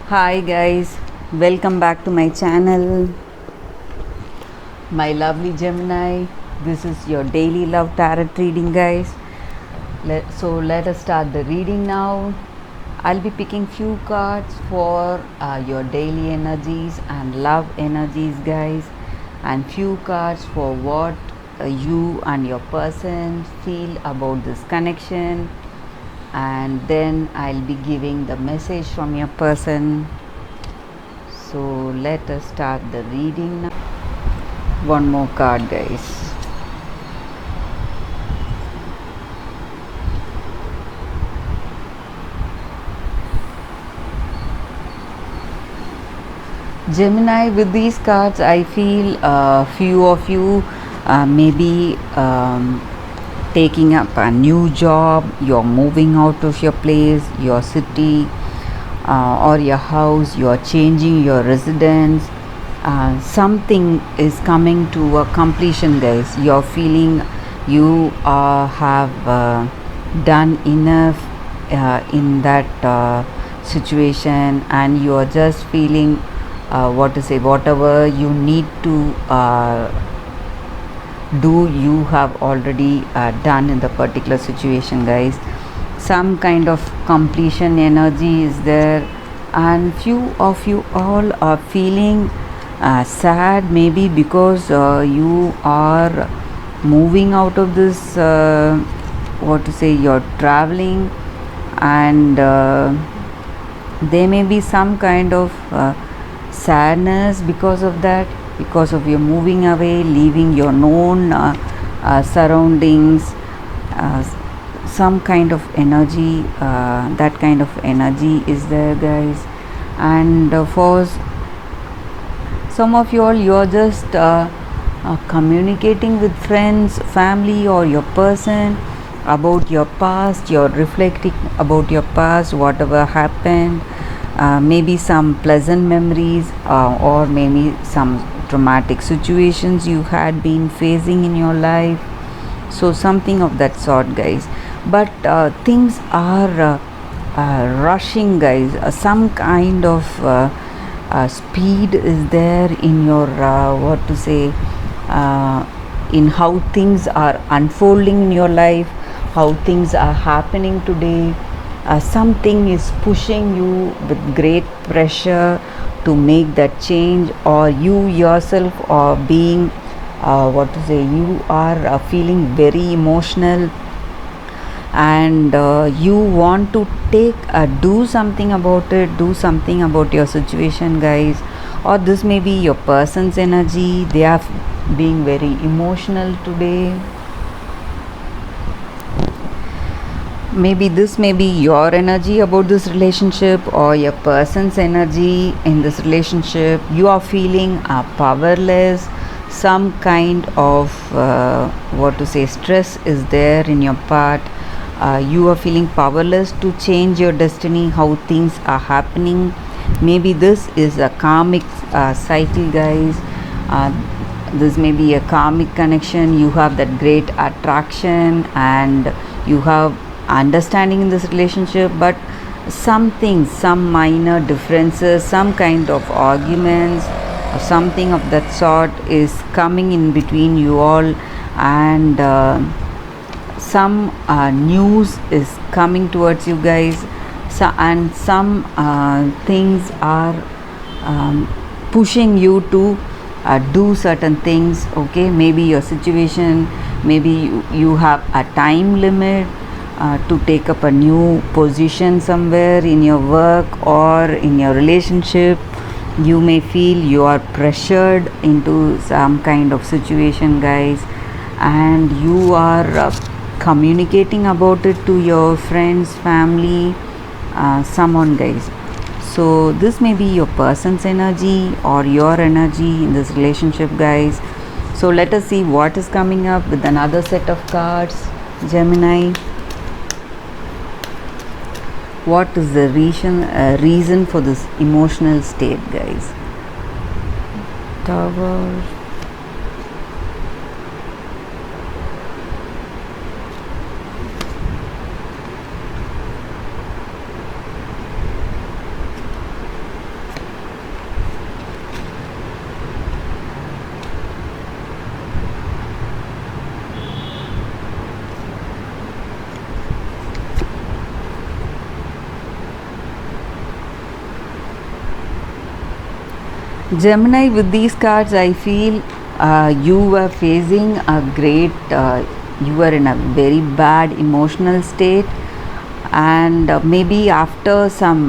Hi guys, welcome back to my channel. My lovely Gemini, this is your daily love tarot reading, guys. Let us start the reading now. I'll be picking few cards for your daily energies and love energies, guys, and few cards for what you and your person feel about this connection, and then I'll be giving the message from your person. So let us start the reading now. One more card, guys. Gemini, with these cards, I feel few of you maybe taking up a new job, you're moving out of your place, your city, or your house, you're changing your residence. Something is coming to a completion, guys. You're feeling you have done enough in that situation, and you're just feeling whatever you need to do, you have already done in the particular situation, guys. Some kind of completion energy is there, and few of you all are feeling sad, maybe because you are moving out of this you're traveling, and there may be some kind of sadness because of that, because of you moving away, leaving your known surroundings. Some kind of energy, that kind of energy is there, guys. And for some of you all, you're just communicating with friends, family, or your person about your past. You're reflecting about your past, whatever happened, maybe some pleasant memories, or maybe some traumatic situations you had been facing in your life. So something of that sort, guys. But things are rushing, guys. Some kind of speed is there in your in how things are unfolding in your life, how things are happening today. Something is pushing you with great pressure to make that change, or you yourself are being you are feeling very emotional, and you want to do something about it, do something about your situation, guys. Or this may be your person's energy, they are being very emotional today. Maybe this may be your energy about this relationship, or your person's energy in this relationship. You are feeling powerless. Some kind of stress is there in your part. You are feeling powerless to change your destiny, how things are happening. Maybe this is a karmic cycle, guys. This may be a karmic connection. You have that great attraction, and you have understanding in this relationship, but some minor differences, some kind of arguments, or something of that sort is coming in between you all, and some news is coming towards you, guys. And some things are pushing you to do certain things. Okay, maybe your situation, maybe you have a time limit to take up a new position somewhere in your work or in your relationship. You may feel you are pressured into some kind of situation, guys, and you are communicating about it to your friends, family, someone, guys. So this may be your person's energy or your energy in this relationship, guys. So let us see what is coming up with another set of cards, Gemini. What is the reason for this emotional state, guys? Tower. Gemini, with these cards, I feel you are facing a great, you are in a very bad emotional state, and maybe after some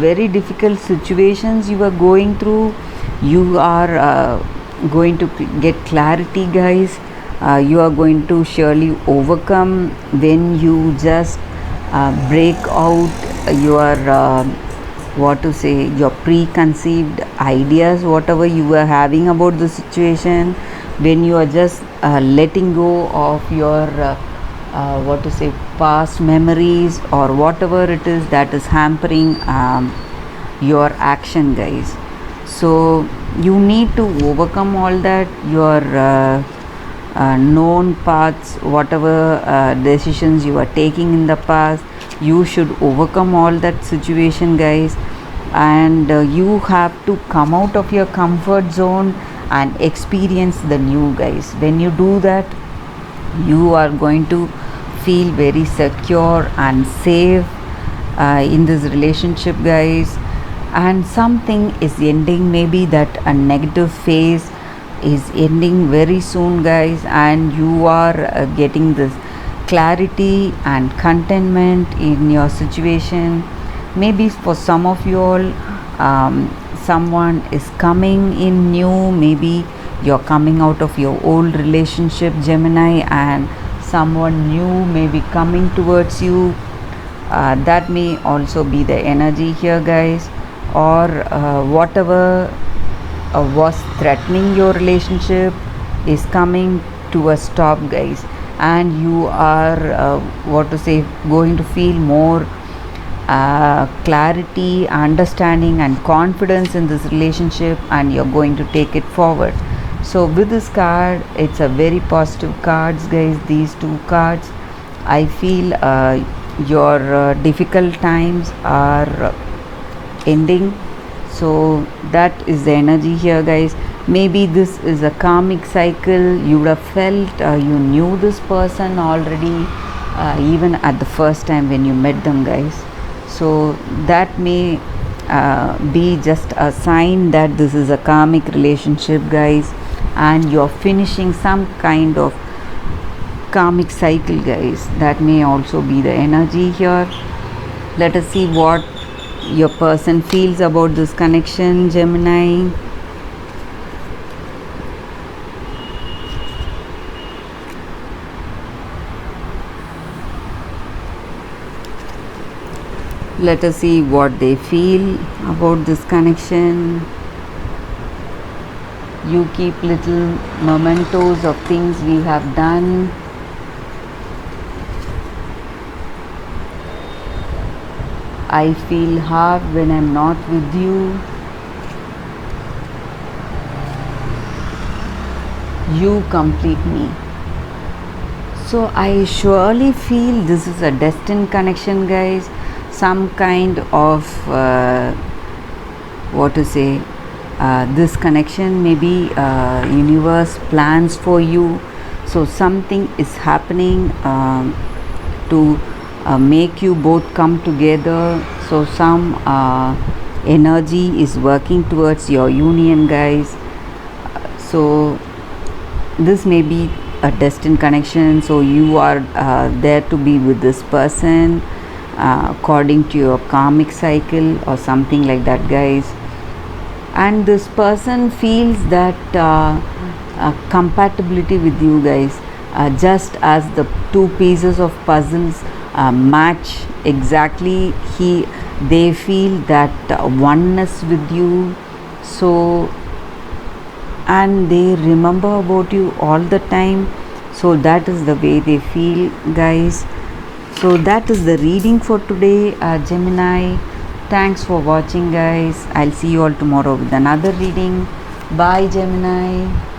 very difficult situations you are going through, you are going to get clarity, guys. You are going to surely overcome when you just break out your what to say, your preconceived ideas, whatever you were having about the situation, when you are just letting go of your what to say, past memories or whatever it is that is hampering your action, guys. So you need to overcome all that, your known paths, whatever decisions you are taking in the past, you should overcome all that situation, guys. And you have to come out of your comfort zone and experience the new, guys. When you do that, you are going to feel very secure and safe in this relationship, guys. And something is ending, maybe that a negative phase is ending very soon, guys, and you are getting this clarity and contentment in your situation. Maybe for some of you all, someone is coming in new, maybe you're coming out of your old relationship, Gemini, and someone new may be coming towards you. That may also be the energy here, guys. Or whatever was threatening your relationship is coming to a stop, guys, and you are what to say, going to feel more clarity, understanding and confidence in this relationship, and you're going to take it forward. So with this card, it's a very positive cards, guys. These two cards, I feel your difficult times are ending. So that is the energy here, guys. Maybe this is a karmic cycle. You would have felt you knew this person already, even at the first time when you met them, guys. So that may be just a sign that this is a karmic relationship, guys, and you're finishing some kind of karmic cycle, guys. That may also be the energy here. Let us see what your person feels about this connection, Gemini. Let us see what they feel about this connection. You keep little mementos of things we have done. I feel hard when I'm not with you. You complete me. So I surely feel this is a destined connection, guys. Some kind of what to say, this connection maybe universe plans for you. So something is happening to make you both come together. So some energy is working towards your union, guys. So this may be a destined connection. So you are there to be with this person according to your karmic cycle or something like that, guys. And this person feels that compatibility with you, guys, just as the two pieces of puzzles match exactly. They feel that oneness with you. So, and they remember about you all the time. So that is the way they feel, guys. So that is the reading for today, Gemini. Thanks for watching, guys. I'll see you all tomorrow with another reading. Bye, Gemini.